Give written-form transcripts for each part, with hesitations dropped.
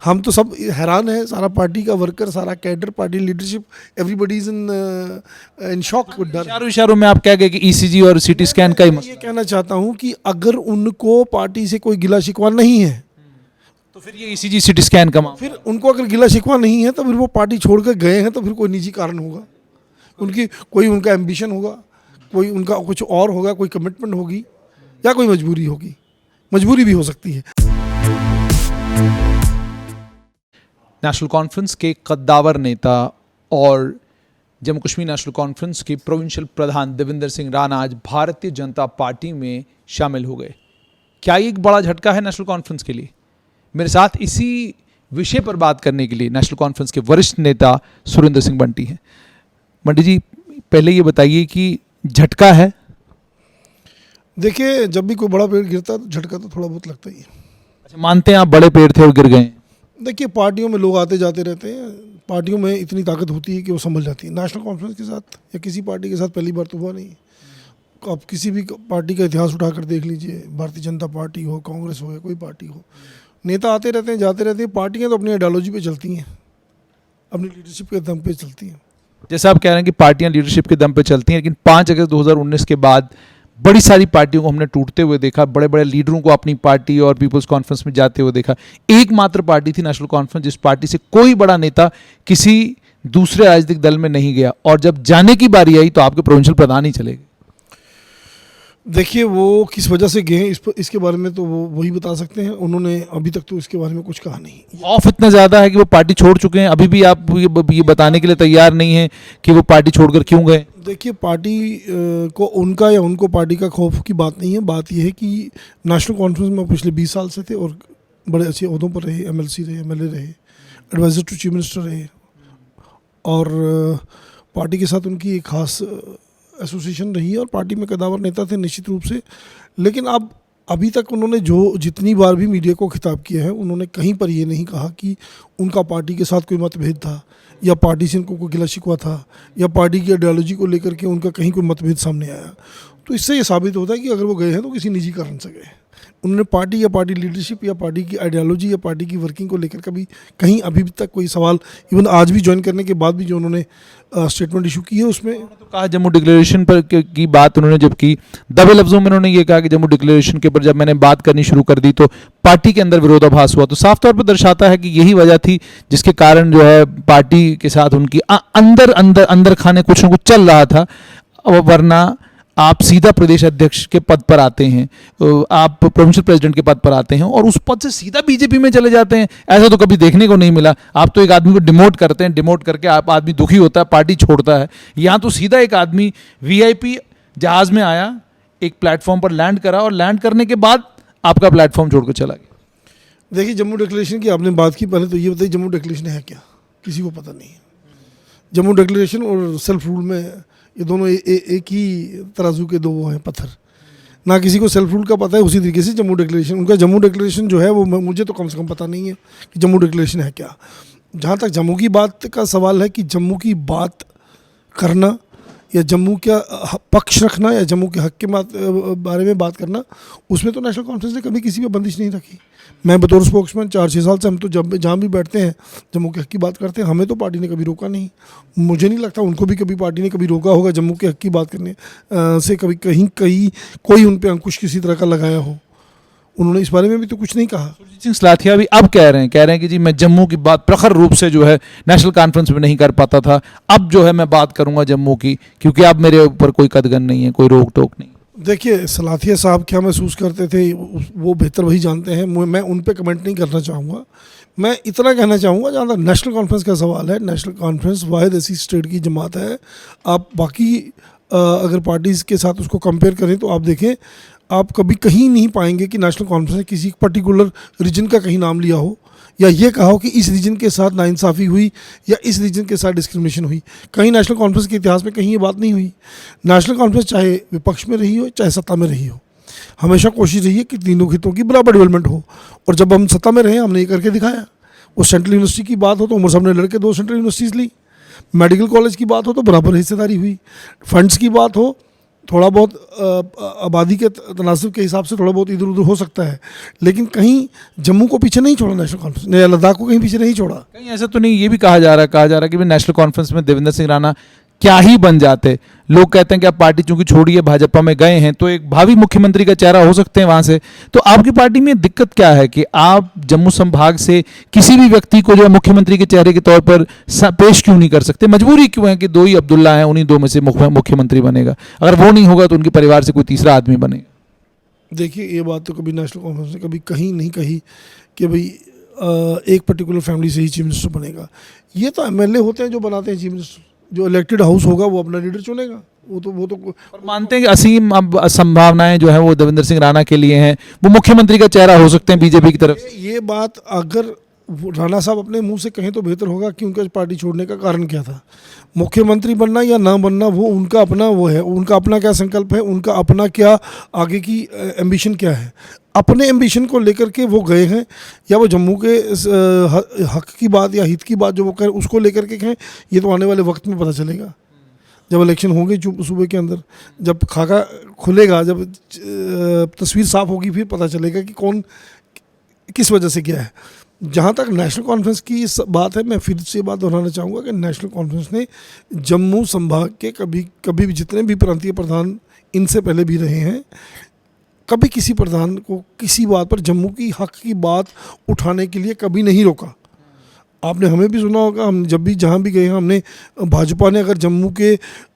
हम तो सब हैरान हैं, सारा पार्टी का वर्कर, सारा cadre, party leadership, everybody is in shock. इशारों इशारों में आप कह गए कि ईसीजी और सीटी स्कैन का ही ये मसला, कहना चाहता हूं कि अगर उनको पार्टी से कोई गिला शिकवा नहीं है, तो फिर ये ईसीजी सीटी स्कैन का मामला, फिर उनको अगर गिला शिकवा नहीं है तो फिर वो पार्टी छोड़कर गए हैं, तो फिर कोई निजी कारण होगा, उनकी कोई उनका एम्बिशन होगा, कोई उनका कुछ और होगा, कोई कमिटमेंट होगी या कोई मजबूरी होगी, मजबूरी भी हो सकती है। नेशनल कॉन्फ्रेंस के कद्दावर नेता और जम्मू कश्मीर नेशनल कॉन्फ्रेंस के प्रोविंशियल प्रधान देवेंद्र सिंह राणा आज भारतीय जनता पार्टी में शामिल हो गए। क्या ये एक बड़ा झटका है नेशनल कॉन्फ्रेंस के लिए? मेरे साथ इसी विषय पर बात करने के लिए नेशनल कॉन्फ्रेंस के वरिष्ठ नेता सुरेंद्र सिंह बंटी हैं। बंटी जी, पहले ये बताइए कि झटका है? देखिए, जब भी कोई बड़ा पेड़ गिरता है तो झटका तो थोड़ा बहुत लगता ही है। अच्छा, मानते हैं आप बड़े पेड़ थे और गिर गए? देखिए, पार्टियों में लोग आते जाते रहते हैं, पार्टियों में इतनी ताकत होती है कि वो संभल जाती है। नेशनल कॉन्फ्रेंस के साथ या किसी पार्टी के साथ पहली बार तो हुआ नहीं। आप किसी भी पार्टी का इतिहास उठाकर देख लीजिए, भारतीय जनता पार्टी हो, कांग्रेस हो या कोई पार्टी हो, नेता आते रहते हैं, जाते रहते हैं। पार्टियां तो अपनी आइडियोलॉजी पे चलती हैं, अपनी लीडरशिप के दम पे चलती हैं। जैसा आप कह रहे हैं कि पार्टियां लीडरशिप के दम पे चलती हैं, लेकिन 5 अगस्त 2019 के बाद बड़ी सारी पार्टियों को हमने टूटते हुए देखा, बड़े बड़े लीडरों को अपनी पार्टी और पीपल्स कॉन्फ्रेंस में जाते हुए देखा। एकमात्र पार्टी थी नेशनल कॉन्फ्रेंस जिस पार्टी से कोई बड़ा नेता किसी दूसरे राजनीतिक दल में नहीं गया, और जब जाने की बारी आई तो आपके प्रोविंशियल प्रधान ही चले गए। देखिए, वो किस वजह से गए हैं इसके बारे में तो वो वही बता सकते हैं। उन्होंने अभी तक तो इसके बारे में कुछ कहा नहीं। खौफ इतना ज़्यादा है कि वो पार्टी छोड़ चुके हैं, अभी भी आप ये बताने के लिए तैयार नहीं हैं कि वो पार्टी छोड़कर क्यों गए? देखिए, पार्टी को उनका या उनको पार्टी का खौफ की बात नहीं है। बात यह है कि नेशनल कॉन्फ्रेंस में पिछले 20 साल से थे और बड़े अच्छे ओहदों पर रहे, एमएलसी रहे, एमएलए रहे, एडवाइज़र टू चीफ मिनिस्टर रहे, और पार्टी के साथ उनकी एक खास एसोसिएशन रही है और पार्टी में कदावर नेता थे निश्चित रूप से। लेकिन अब अभी तक उन्होंने जितनी बार भी मीडिया को खिताब किया है, उन्होंने कहीं पर ये नहीं कहा कि उनका पार्टी के साथ कोई मतभेद था या पार्टी से उनको कोई गिला शिकवा था या पार्टी की आइडियोलॉजी को लेकर के उनका कहीं कोई मतभेद सामने आया। तो इससे ये साबित होता है कि अगर वो गए हैं तो किसी निजी कारण से गए। उन्होंने पार्टी या पार्टी लीडरशिप या पार्टी की आइडियोलॉजी या पार्टी की वर्किंग को लेकर कभी कहीं अभी तक कोई सवाल, इवन आज भी ज्वाइन करने के बाद भी जो उन्होंने स्टेटमेंट इशू की है उसमें तो कहा जम्मू डिक्लेरेशन पर की बात उन्होंने जब की, दबे लफ्जों में उन्होंने ये कहा कि जम्मू डिक्लेरेशन के ऊपर जब मैंने बात करनी शुरू कर दी तो पार्टी के अंदर विरोधाभास हुआ। तो साफ तौर पर दर्शाता है कि यही वजह थी जिसके कारण जो है पार्टी के साथ उनकी अंदर अंदर अंदर खाने कुछ ना कुछ चल रहा था। वरना आप सीधा प्रदेश अध्यक्ष के पद पर आते हैं, आप प्रोविंशियल प्रेसिडेंट के पद पर आते हैं और उस पद से सीधा बीजेपी में चले जाते हैं। ऐसा तो कभी देखने को नहीं मिला। आप तो एक आदमी को डिमोट करते हैं, डिमोट करके आप आदमी दुखी होता है, पार्टी छोड़ता है। यहाँ तो सीधा एक आदमी वीआईपी जहाज़ में आया, एक प्लेटफॉर्म पर लैंड करा और लैंड करने के बाद आपका प्लेटफॉर्म छोड़कर चला गया। देखिए, जम्मू डिक्लेरेशन की आपने बात की, पहले तो ये बताइए जम्मू डिक्लेरेशन है क्या? किसी को पता नहीं है। जम्मू डिक्लेरेशन और सेल्फ रूल में ये दोनों एक ही तराजू के दो वो हैं पत्थर। ना किसी को सेल्फ रूल का पता है, उसी तरीके से जम्मू डिक्लेरेशन, उनका जम्मू डिक्लेरेशन जो है वो मुझे तो कम से कम पता नहीं है कि जम्मू डिक्लेरेशन है क्या। जहाँ तक जम्मू की बात का सवाल है कि जम्मू की बात करना या जम्मू का पक्ष रखना या जम्मू के हक के बारे में बात करना, उसमें तो नेशनल कॉन्फ्रेंस ने कभी किसी पे बंदिश नहीं रखी। मैं बतौर स्पोक्समैन 4-6 साल से हम तो जब जहाँ भी बैठते हैं जम्मू के हक की बात करते हैं, हमें तो पार्टी ने कभी रोका नहीं। मुझे नहीं लगता उनको भी कभी पार्टी ने कभी रोका होगा जम्मू के हक की बात करने से, कभी कहीं कोई उन पर अंकुश किसी तरह का लगाया हो। उन्होंने इस बारे में भी तो कुछ नहीं कहा। सुरजीत सिंह सलाथिया भी अब कह रहे हैं कि जी मैं जम्मू की बात प्रखर रूप से जो है नेशनल कॉन्फ्रेंस में नहीं कर पाता था, अब जो है मैं बात करूंगा जम्मू की, क्योंकि अब मेरे ऊपर कोई कदगन नहीं है, कोई रोक टोक नहीं। देखिए, सलाथिया साहब क्या महसूस करते थे वो बेहतर वही जानते हैं। मैं उन पे कमेंट नहीं करना चाहूँगा। मैं इतना कहना चाहूँगा, जहाँ तक नेशनल कॉन्फ्रेंस का सवाल है, नेशनल कॉन्फ्रेंस वाहिद ऐसी स्टेट की जमात है। आप बाकी अगर पार्टीज़ के साथ उसको कंपेयर करें तो आप देखें, आप कभी कहीं नहीं पाएंगे कि नेशनल कॉन्फ्रेंस ने किसी पर्टिकुलर रीजन का कहीं नाम लिया हो या ये कहा हो कि इस रीजन के साथ नाइंसाफ़ी हुई या इस रीजन के साथ डिस्क्रिमिनेशन हुई। कहीं नेशनल कॉन्फ्रेंस के इतिहास में कहीं ये बात नहीं हुई। नेशनल कॉन्फ्रेंस चाहे विपक्ष में रही हो चाहे सत्ता में रही हो, हमेशा कोशिश रही है कि तीनों हितों की बराबर डेवलपमेंट हो। और जब हम सत्ता में रहे हमने ये करके दिखाया। वो सेंट्रल यूनिवर्सिटी की बात हो तो उमर साहब ने लड़के 2 सेंट्रल यूनिवर्सिटीज़ ली। मेडिकल कॉलेज की बात हो तो बराबर हिस्सेदारी हुई। फंड्स की बात हो थोड़ा बहुत आबादी के तनासब के हिसाब से थोड़ा बहुत इधर उधर हो सकता है, लेकिन कहीं जम्मू को पीछे नहीं छोड़ा नेशनल कॉन्फ्रेंस ने, या लद्दाख को कहीं पीछे नहीं छोड़ा। कहीं ऐसा तो नहीं ये भी कहा जा रहा है कि भाई नेशनल कॉन्फ्रेंस में देवेंद्र सिंह राणा क्या ही बन जाते। लोग कहते हैं कि आप पार्टी चूंकि छोड़ी है भाजपा में गए हैं तो एक भावी मुख्यमंत्री का चेहरा हो सकते हैं वहां से। तो आपकी पार्टी में दिक्कत क्या है कि आप जम्मू संभाग से किसी भी व्यक्ति को जो है मुख्यमंत्री के चेहरे के तौर पर पेश क्यों नहीं कर सकते? मजबूरी क्यों है कि दो ही अब्दुल्ला हैं, उन्हीं दो में से मुख्यमंत्री बनेगा? अगर वो नहीं होगा तो उनके परिवार से कोई तीसरा आदमी बनेगा। देखिए, ये बात तो कभी नेशनल कॉन्फ्रेंस ने कभी कहीं नहीं कही कि भाई एक पर्टिकुलर फैमिली से ही चीफ मिनिस्टर बनेगा। ये तो एमएलए होते हैं जो बनाते हैं चीफ मिनिस्टर। जो इलेक्टेड हाउस होगा वो अपना लीडर चुनेगा। वो तो और मानते हैं कि असीम अब संभावनाएं जो है वो देवेंद्र सिंह राणा के लिए हैं, वो मुख्यमंत्री का चेहरा हो सकते हैं बीजेपी की तरफ से। ये बात अगर राणा साहब अपने मुंह से कहें तो बेहतर होगा कि उनका पार्टी छोड़ने का कारण क्या था। मुख्यमंत्री बनना या ना बनना वो उनका अपना वो है, उनका अपना क्या संकल्प है, उनका अपना क्या आगे की एम्बिशन क्या है। अपने एम्बिशन को लेकर के वो गए हैं, या वो जम्मू के हक की बात या हित की बात जो वो कहें उसको लेकर के कहें, ये तो आने वाले वक्त में पता चलेगा। जब इलेक्शन होंगे सूबे के अंदर, जब खाका खुलेगा, जब तस्वीर साफ होगी, फिर पता चलेगा कि कौन किस वजह से क्या है। जहाँ तक नेशनल कॉन्फ्रेंस की बात है, मैं फिर से बात दोहराना चाहूँगा कि नेशनल कॉन्फ्रेंस ने जम्मू संभाग के कभी भी जितने भी प्रांतीय प्रधान इनसे पहले भी रहे हैं, कभी किसी प्रधान को किसी बात पर जम्मू की हक की बात उठाने के लिए कभी नहीं रोका। आपने हमें भी सुना होगा, हम जब भी जहाँ भी गए हैं, हमने भाजपा ने अगर जम्मू के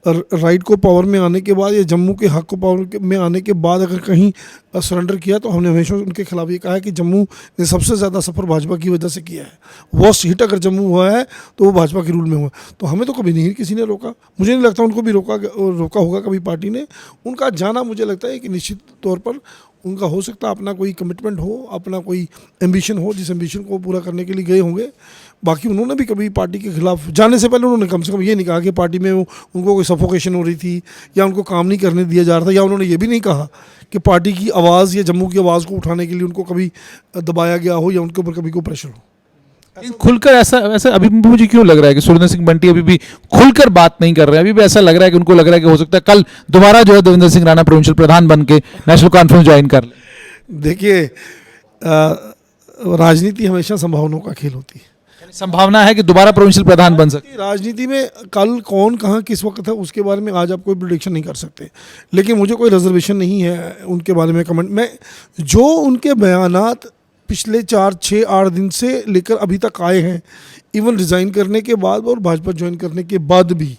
राइट को पावर में आने के बाद या जम्मू के हक को पावर में आने के बाद अगर कहीं सरेंडर किया तो हमने हमेशा उनके खिलाफ ये कहा है कि जम्मू ने सबसे ज़्यादा सफ़र भाजपा की वजह से किया है। वर्स्ट हिट अगर जम्मू हुआ है तो वो भाजपा के रूल में हुआ। तो हमें तो कभी नहीं किसी ने रोका, मुझे नहीं लगता उनको भी रोका होगा कभी पार्टी ने। उनका जाना मुझे लगता है कि निश्चित तौर पर उनका हो सकता है अपना कोई कमिटमेंट हो, अपना कोई एम्बिशन हो, जिस एम्बिशन को पूरा करने के लिए गए होंगे। बाकी उन्होंने भी कभी पार्टी के खिलाफ जाने से पहले उन्होंने कम से कम ये नहीं कहा कि पार्टी में उनको कोई सफोकेशन हो रही थी या उनको काम नहीं करने दिया जा रहा था, या उन्होंने ये भी नहीं कहा कि पार्टी की आवाज़ या जम्मू की आवाज़ को उठाने के लिए उनको कभी दबाया गया हो या उनके ऊपर कभी कोई प्रेशर हो। खुलकर ऐसा अभी मुझे क्यों लग रहा है कि सुरेंद्र सिंह बंटी अभी भी खुलकर बात नहीं कर रहे हैं? अभी भी ऐसा लग रहा है कि उनको लग रहा है कि हो सकता है कल दोबारा जो है देवेंद्र सिंह राणा प्रोविंशियल प्रधान बन के नेशनल कॉन्फ्रेंस ज्वाइन कर ले। देखिए, राजनीति हमेशा संभावनाओं का खेल होती है। संभावना है कि दोबारा प्रोविंशियल प्रधान बन सकते। राजनीति में कल कौन कहाँ किस वक्त है उसके बारे में आज आप कोई प्रेडिक्शन नहीं कर सकते, लेकिन मुझे कोई रिजर्वेशन नहीं है उनके बारे में कमेंट में। जो उनके बयानात पिछले 4-6-8 दिन से लेकर अभी तक आए हैं, इवन रिज़ाइन करने के बाद और भाजपा ज्वाइन करने के बाद भी,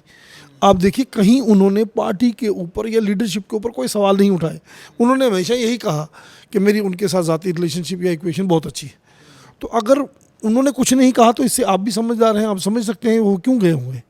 आप देखिए कहीं उन्होंने पार्टी के ऊपर या लीडरशिप के ऊपर कोई सवाल नहीं उठाए। उन्होंने हमेशा यही कहा कि मेरी उनके साथ ज़ाती रिलेशनशिप या इक्वेशन बहुत अच्छी है। तो अगर उन्होंने कुछ नहीं कहा तो इससे आप भी समझदार हैं, आप समझ सकते हैं वो क्यों गए होंगे।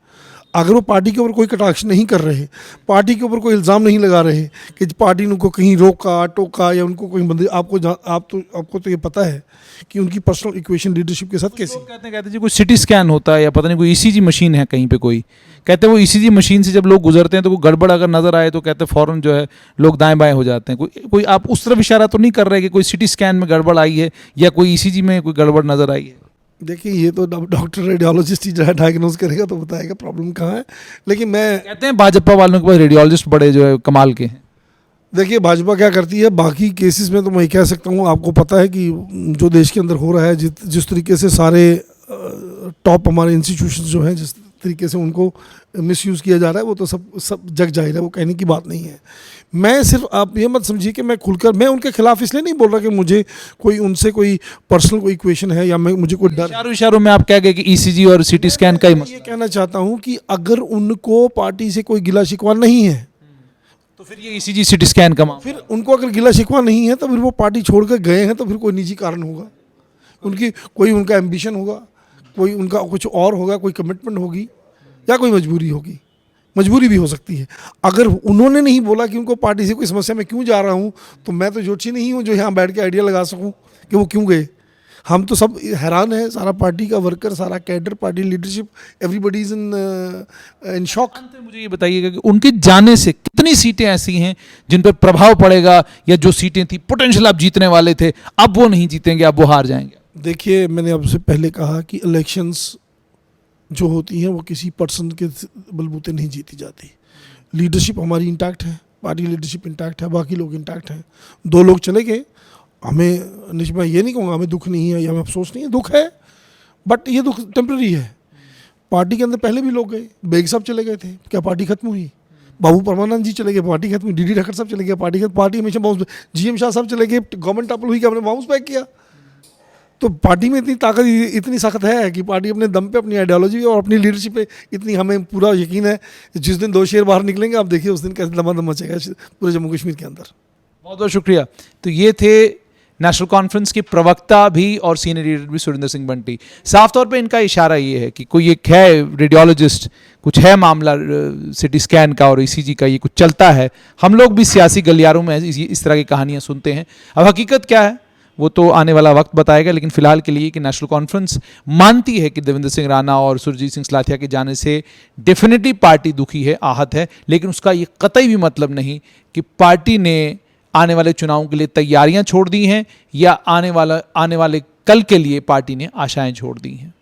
अगर वो पार्टी के ऊपर कोई कटाक्ष नहीं कर रहे, पार्टी के ऊपर कोई इल्ज़ाम नहीं लगा रहे कि पार्टी ने उनको कहीं रोका टोका या उनको कोई बंदे, आपको तो ये पता है कि उनकी पर्सनल इक्वेशन लीडरशिप के साथ कैसी। कहते हैं जी कोई सिटी स्कैन होता है या पता नहीं कोई ईसीजी मशीन है कहीं पे, कोई कहते हैं वो ईसीजी मशीन से जब लोग गुजरते हैं तो कोई गड़बड़ अगर नजर आए तो कहते हैं फौरन जो है लोग दाएं बाएं हो जाते हैं। कोई आप उस तरफ इशारा तो नहीं कर रहे कि कोई सिटी स्कैन में गड़बड़ आई है या कोई ईसीजी में कोई गड़बड़ नजर आई है? देखिए, ये तो डॉक्टर रेडियोलॉजिस्ट ही डायग्नोज करेगा तो बताएगा प्रॉब्लम कहाँ है। लेकिन मैं कहते हैं भाजपा वालों के पास रेडियोलॉजिस्ट बड़े जो है कमाल के हैं। देखिए, भाजपा क्या करती है बाकी केसेस में तो मैं कह सकता हूँ, आपको पता है कि जो देश के अंदर हो रहा है, जिस तरीके से सारे टॉप हमारे इंस्टीट्यूशन जो हैं, जिस तरीके से उनको मिसयूज़ किया जा रहा है, वो तो सब जग जाहिर है, वो कहने की बात नहीं है। मैं सिर्फ, आप ये मत समझिए कि मैं खुलकर मैं उनके खिलाफ इसलिए नहीं बोल रहा कि मुझे कोई उनसे कोई पर्सनल कोई इक्वेशन है या मुझे कोई डर। इशारों में आप क्या कहे कि ईसीजी और सिटी स्कैन का ही ये कहना चाहता हूँ कि अगर उनको पार्टी से कोई गिला शिकवा नहीं है तो फिर ये ईसीजी सिटी स्कैन का मामला, फिर उनको अगर गिला शिकवा नहीं है तो फिर वो पार्टी छोड़ कर गए हैं तो फिर कोई निजी कारण होगा, उनका एम्बिशन होगा, कोई उनका कुछ और होगा, कोई कमिटमेंट होगी या कोई मजबूरी भी हो सकती है। अगर उन्होंने नहीं बोला कि उनको पार्टी से कोई समस्या में क्यों जा रहा हूँ, तो मैं तो जोशी नहीं हूँ जो यहाँ बैठ के आइडिया लगा सकूँ कि वो क्यों गए। हम तो सब हैरान हैं, सारा पार्टी का वर्कर, सारा cadre, party leadership, everybody is in shock. मुझे ये बताइएगा कि उनके जाने से कितनी सीटें ऐसी हैं जिन पर प्रभाव पड़ेगा, या जो सीटें थी पोटेंशियल आप जीतने वाले थे अब वो नहीं जीतेंगे, अब वो हार जाएंगे? देखिए, मैंने आपसे पहले कहा कि इलेक्शंस जो होती हैं वो किसी पर्सन के बलबूते नहीं जीती जाती। लीडरशिप हमारी इंटैक्ट है, पार्टी लीडरशिप इंटैक्ट है, बाकी लोग इंटैक्ट हैं। 2 लोग चले गए, हमें निश्चित मैं ये नहीं कहूँगा हमें दुख नहीं है या हमें अफसोस नहीं है, दुख है, बट ये दुख टेम्प्रेरी है। पार्टी के अंदर पहले भी लोग गए, बेग साहब चले गए थे, क्या पार्टी खत्म हुई? बाबू परमानंद जी चले गए, पार्टी खत्म हुई। डीडी ठाकर साहब चले गए, पार्टी खत्म, पार्टी हमेशा बाउंस। जीएम शाह साहब चले गए, गवर्नमेंट टॉपल हुई कि हमने बाउंस बैक किया। तो पार्टी में इतनी ताकत, इतनी सख्त है कि पार्टी अपने दम पे, अपनी आइडियोलॉजी और अपनी लीडरशिप पे इतनी हमें पूरा यकीन है। जिस दिन 2 शेर बाहर निकलेंगे, आप देखिए उस दिन कैसे दमादम मचेगा पूरे जम्मू कश्मीर के अंदर। बहुत बहुत शुक्रिया। तो ये थे नेशनल कॉन्फ्रेंस के प्रवक्ता भी और सीनियर लीडर भी सुरिंदर सिंह बंटी। साफ तौर पे इनका इशारा ये है कि कोई एक है रेडियोलॉजिस्ट, कुछ है मामला सिटी स्कैन का और ईसीजी का, ये कुछ चलता है। हम लोग भी सियासी गलियारों में इस तरह की कहानियां सुनते हैं। अब हकीकत क्या है वो तो आने वाला वक्त बताएगा, लेकिन फिलहाल के लिए कि नेशनल कॉन्फ्रेंस मानती है कि देवेंद्र सिंह राणा और सुरजीत सिंह सलाथिया के जाने से डेफिनेटली पार्टी दुखी है, आहत है, लेकिन उसका ये कतई भी मतलब नहीं कि पार्टी ने आने वाले चुनावों के लिए तैयारियां छोड़ दी हैं या आने वाले कल के लिए पार्टी ने आशाएं छोड़ दी हैं।